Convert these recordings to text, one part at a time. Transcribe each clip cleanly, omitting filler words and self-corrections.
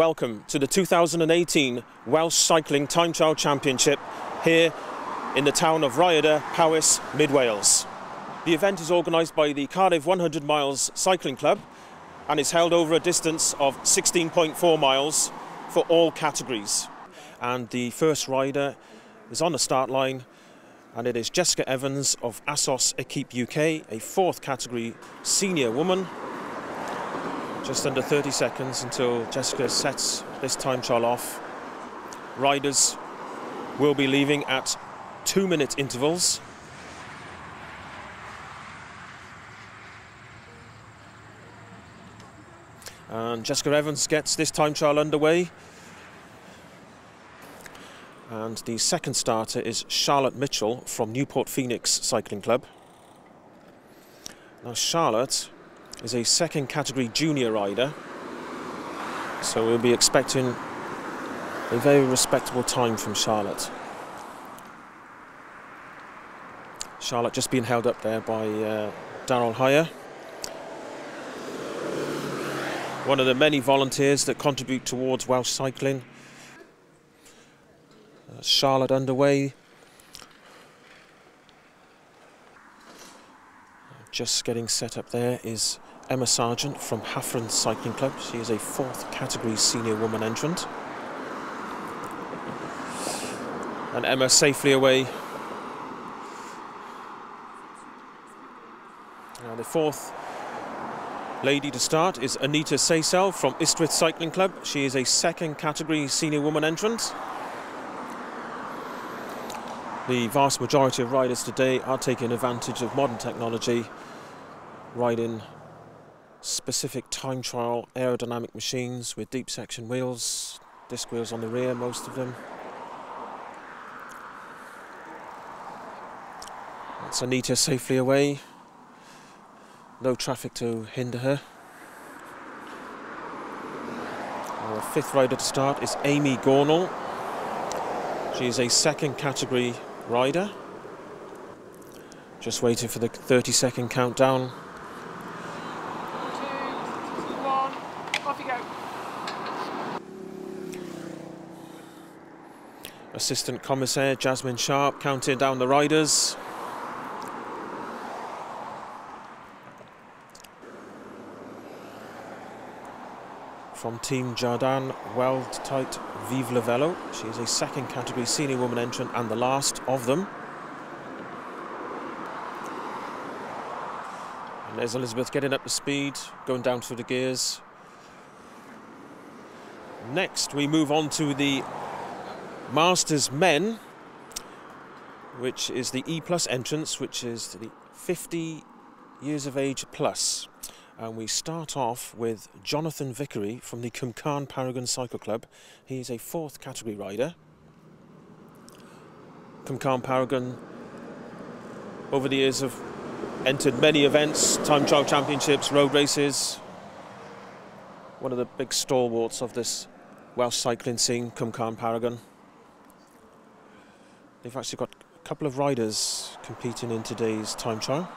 Welcome to the 2018 Welsh Cycling Time Trial Championship here in the town of Rhayader, Powys, Mid Wales. The event is organised by the Cardiff 100 Miles Cycling Club and is held over a distance of 16.4 miles for all categories. And the first rider is on the start line, and it is Jessica Evans of Assos Equipe UK, a fourth category senior woman. Just under 30 seconds until Jessica sets this time trial off. Riders will be leaving at 2-minute intervals. And Jessica Evans gets this time trial underway. And the second starter is Charlotte Mitchell from Newport Phoenix Cycling Club. Now Charlotte is a second category junior rider, so we'll be expecting a very respectable time from Charlotte. Charlotte just being held up there by Darryl Hire, one of the many volunteers that contribute towards Welsh cycling. Charlotte underway. Just getting set up there is Emma Sargent from Haffron Cycling Club. She is a fourth category senior woman entrant. And Emma safely away. Now the fourth lady to start is Anita Saysel from Istwyth Cycling Club. She is a second category senior woman entrant. The vast majority of riders today are taking advantage of modern technology, riding specific time trial aerodynamic machines with deep section wheels, disc wheels on the rear, most of them. That's Anita safely away. No traffic to hinder her. Our fifth rider to start is Amy Gornall. She is a second category rider. Just waiting for the 30-second countdown. 2, 1, off you go. Assistant Commissaire Jasmine Sharp counting down the riders. From Team Jardin, Weld Tight Vive le Velo. She is a second category senior woman entrant and the last of them. And there's Elizabeth getting up to speed, going down through the gears. Next we move on to the Masters Men, which is the E+ entrance, which is the 50 years of age plus. And we start off with Jonathan Vickery from the Cumcarn Paragon Cycle Club. He is a fourth category rider. Cumcarn Paragon, over the years, have entered many events, time trial championships, road races. One of the big stalwarts of this Welsh cycling scene, Cumcarn Paragon. They've actually got a couple of riders competing in today's time trial.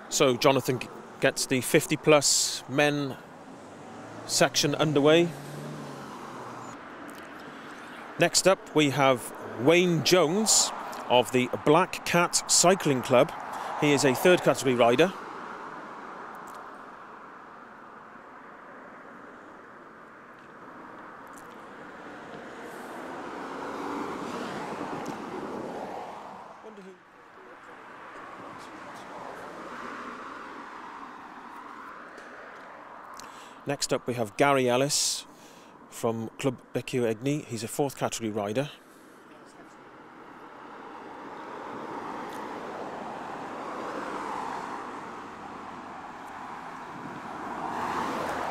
So Jonathan gets the 50+ men section underway. Next up we have Wayne Jones of the Black Cat Cycling Club. He is a third category rider. Next up we have Gary Ellis from Club Beccio Egni. He's a fourth category rider.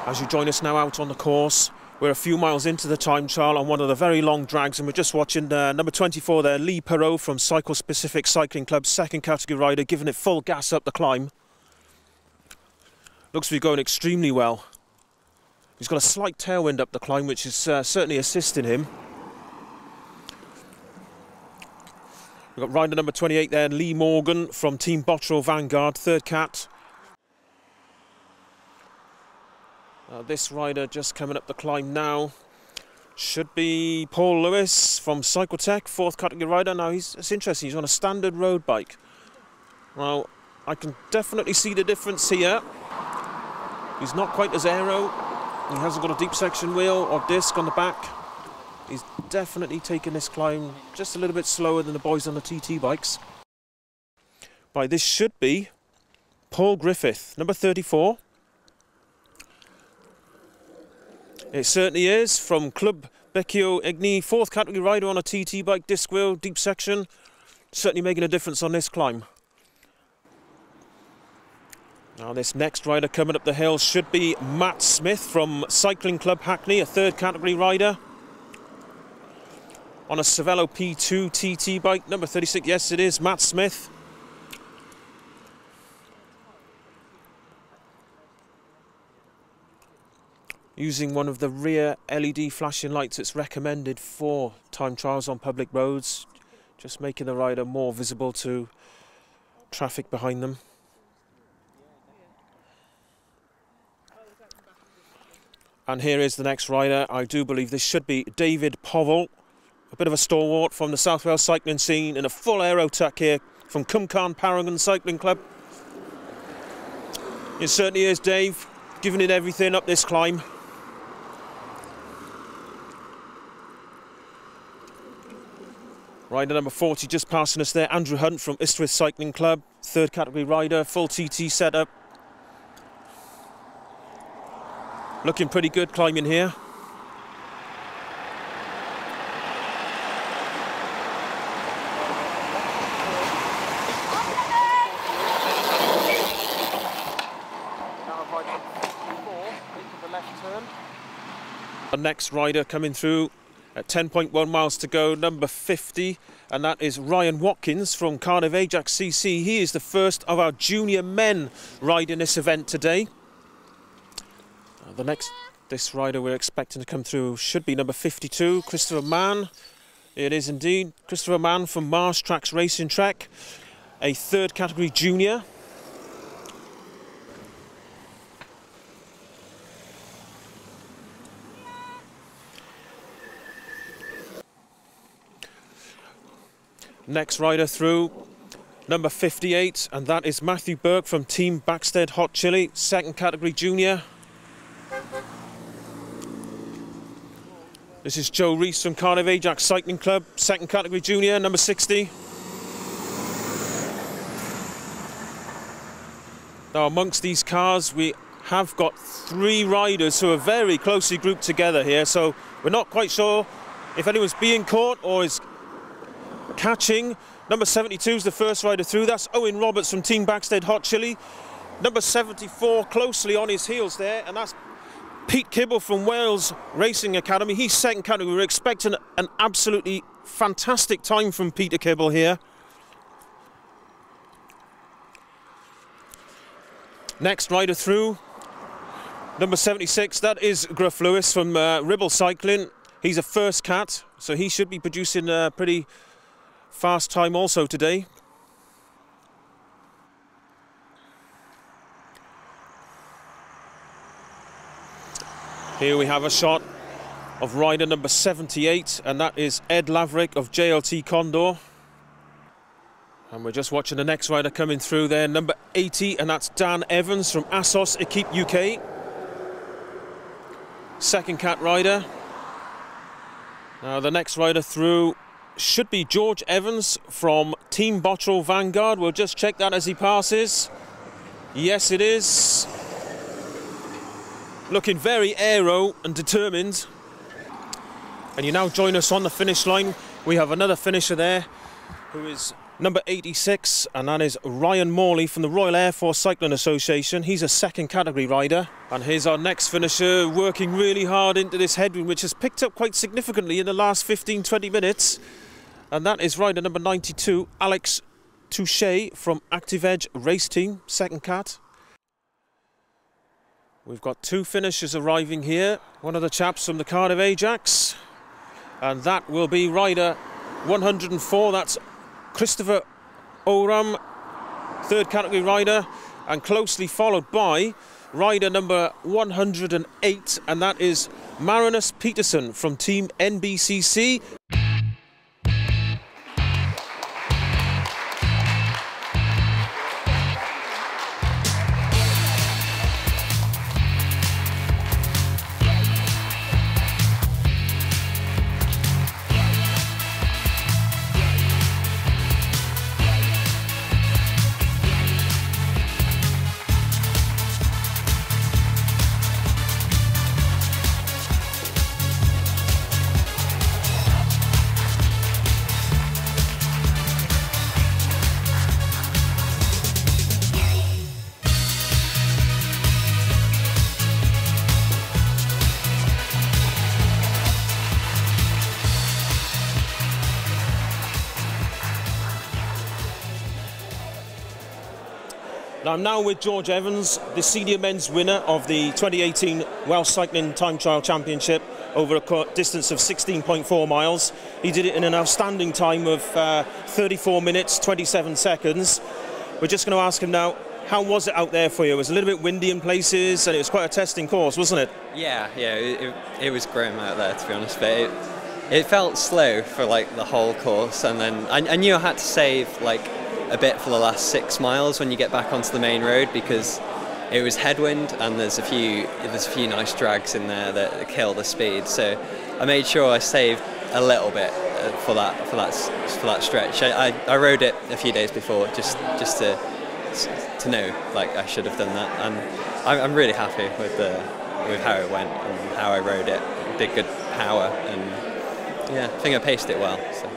As you join us now out on the course, we're a few miles into the time trial on one of the very long drags, and we're just watching number 24 there, Lee Perot from Cycle Specific Cycling Club, second category rider, giving it full gas up the climb. Looks to be going extremely well. He's got a slight tailwind up the climb, which is certainly assisting him. We've got rider number 28 there, Lee Morgan from Team Bottrell Vanguard, third cat. This rider just coming up the climb now should be Paul Lewis from Cyclotech, 4th category rider. Now it's interesting, he's on a standard road bike. Well, I can definitely see the difference here. He's not quite as aero, he hasn't got a deep section wheel or disc on the back. He's definitely taken this climb just a little bit slower than the boys on the TT bikes. Right, this should be Paul Griffith, number 34. It certainly is, from Club Becchio Egni, 4th category rider on a TT bike, disc wheel, deep section. Certainly making a difference on this climb. Now this next rider coming up the hill should be Matt Smith from Cycling Club Hackney, a 3rd category rider. On a Cervelo P2 TT bike, number 36, yes it is, Matt Smith. Using one of the rear LED flashing lights that's recommended for time trials on public roads, just making the rider more visible to traffic behind them. And here is the next rider. I do believe this should be David Povell, a bit of a stalwart from the South Wales cycling scene, in a full aero tuck here from Cumcarn Paragon Cycling Club. It certainly is Dave, giving it everything up this climb. Rider number 40 just passing us there, Andrew Hunt from Istwyth Cycling Club, 3rd category rider, full TT setup. Looking pretty good climbing here. The next rider coming through at 10.1 miles to go, number 50, and that is Ryan Watkins from Cardiff Ajax CC. He is the first of our junior men riding this event today. This rider we're expecting to come through should be number 52, Christopher Mann. It is indeed Christopher Mann from Marsh Tracks Racing Track, a 3rd category junior. Next rider through, number 58, and that is Matthew Burke from Team Backstead Hot Chili, 2nd category junior. This is Joe Rees from Cardiff Ajax Cycling Club, 2nd category junior, number 60. Now amongst these cars we have got 3 riders who are very closely grouped together here, so we're not quite sure if anyone's being caught or is catching. Number 72 is the first rider through, that's Owen Roberts from Team Backstead Hot Chili. Number 74 closely on his heels there, and that's Pete Kibble from Wales Racing Academy. He's 2nd category. We're expecting an absolutely fantastic time from Peter Kibble here. Next rider through, number 76, that is Gruff Lewis from Ribble Cycling. He's a 1st cat, so he should be producing a pretty fast time also today. Here we have a shot of rider number 78, and that is Ed Laverick of JLT Condor. And we're just watching the next rider coming through there, number 80, and that's Dan Evans from Assos Equipe UK. 2nd cat rider. Now the next rider through should be George Evans from Team Bottrell Vanguard. We'll just check that as he passes. Yes, it is. Looking very aero and determined. And you now join us on the finish line. We have another finisher there who is number 86, and that is Ryan Morley from the Royal Air Force Cycling Association. He's a 2nd category rider. And here's our next finisher, working really hard into this headwind, which has picked up quite significantly in the last 15-20 minutes. And that is rider number 92, Alex Touche from Active Edge Race Team, 2nd cat. We've got 2 finishers arriving here. One of the chaps from the Cardiff Ajax, and that will be rider 104. That's Christopher Oram, 3rd category rider, and closely followed by rider number 108, and that is Marinus Peterson from Team NBCC. I'm now with George Evans, the senior men's winner of the 2018 Welsh Cycling Time Trial Championship over a distance of 16.4 miles. He did it in an outstanding time of 34 minutes, 27 seconds. We're just going to ask him now, how was it out there for you? It was a little bit windy in places and it was quite a testing course, wasn't it? Yeah, it was grim out there, to be honest, but it felt slow for like the whole course, and then I knew I had to save like a bit for the last 6 miles when you get back onto the main road, because it was headwind and there's a few nice drags in there that kill the speed. So I made sure I saved a little bit for that stretch. I rode it a few days before just to know like I should have done that, and I'm really happy with how it went and how I rode it. Did good power, and yeah, I think I paced it well. So.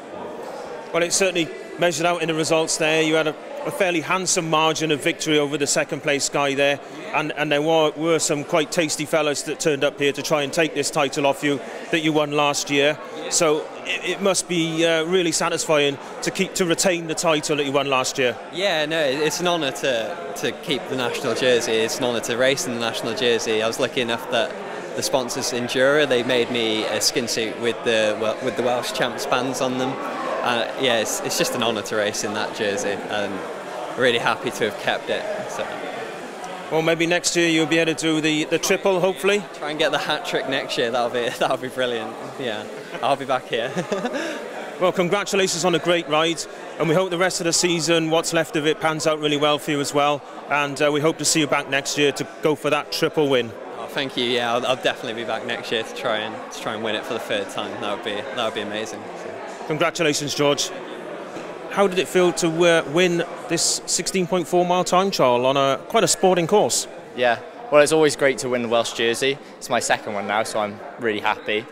Well, it certainly measured out in the results there. You had a fairly handsome margin of victory over the second place guy there, and there were some quite tasty fellas that turned up here to try and take this title off you that you won last year. So it must be really satisfying to retain the title that you won last year. Yeah, no, it's an honour to keep the national jersey. It's an honour to race in the national jersey. I was lucky enough that the sponsors Endura, they made me a skin suit with the Welsh champs bands on them. Yeah, it's just an honour to race in that jersey, and really happy to have kept it. So. Well, maybe next year you'll be able to do the triple, hopefully. Try and get the hat trick next year. That'll be brilliant. Yeah, I'll be back here. Well, congratulations on a great ride, and we hope the rest of the season, what's left of it, pans out really well for you as well. And we hope to see you back next year to go for that triple win. Oh, thank you. Yeah, I'll definitely be back next year to try and win it for the third time. That would be amazing. So. Congratulations, George. How did it feel to win this 16.4 mile time trial on quite a sporting course? Yeah, well, it's always great to win the Welsh jersey. It's my second one now, so I'm really happy.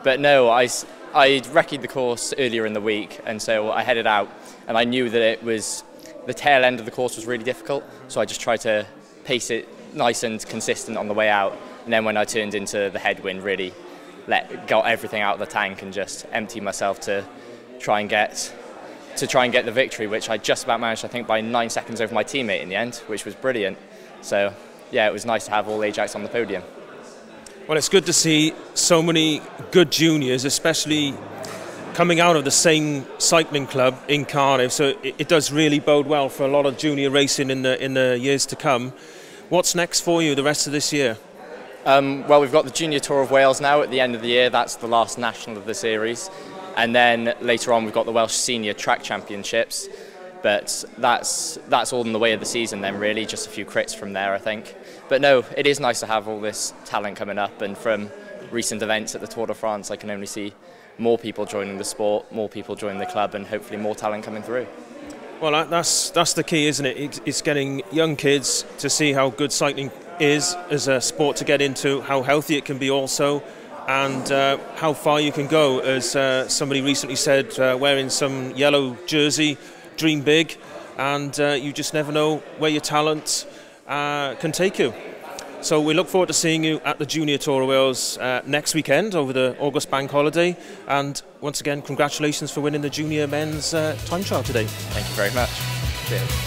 But no, I recce'd the course earlier in the week, and so I headed out, and I knew that the tail end of the course was really difficult, so I just tried to pace it nice and consistent on the way out. And then when I turned into the headwind, really got everything out of the tank and just emptied myself to try and get the victory, which I just about managed, I think, by 9 seconds over my teammate in the end, which was brilliant. So yeah, it was nice to have all Ajax on the podium. Well, it's good to see so many good juniors, especially coming out of the same cycling club in Cardiff, so it does really bode well for a lot of junior racing in the years to come. What's next for you the rest of this year? Well, we've got the Junior Tour of Wales now at the end of the year. That's the last national of the series. And then later on we've got the Welsh Senior Track Championships. But that's all in the way of the season then, really. Just a few crits from there, I think. But no, it is nice to have all this talent coming up. And from recent events at the Tour de France, I can only see more people joining the sport, more people joining the club, and hopefully more talent coming through. Well, that's the key, isn't it? It's getting young kids to see how good cycling is as a sport to get into, how healthy it can be also, and how far you can go. As somebody recently said, wearing some yellow jersey, dream big, and you just never know where your talent can take you. So we look forward to seeing you at the Junior Tour of Wales next weekend over the August bank holiday. And once again, congratulations for winning the junior men's time trial today. Thank you very much. Cheers.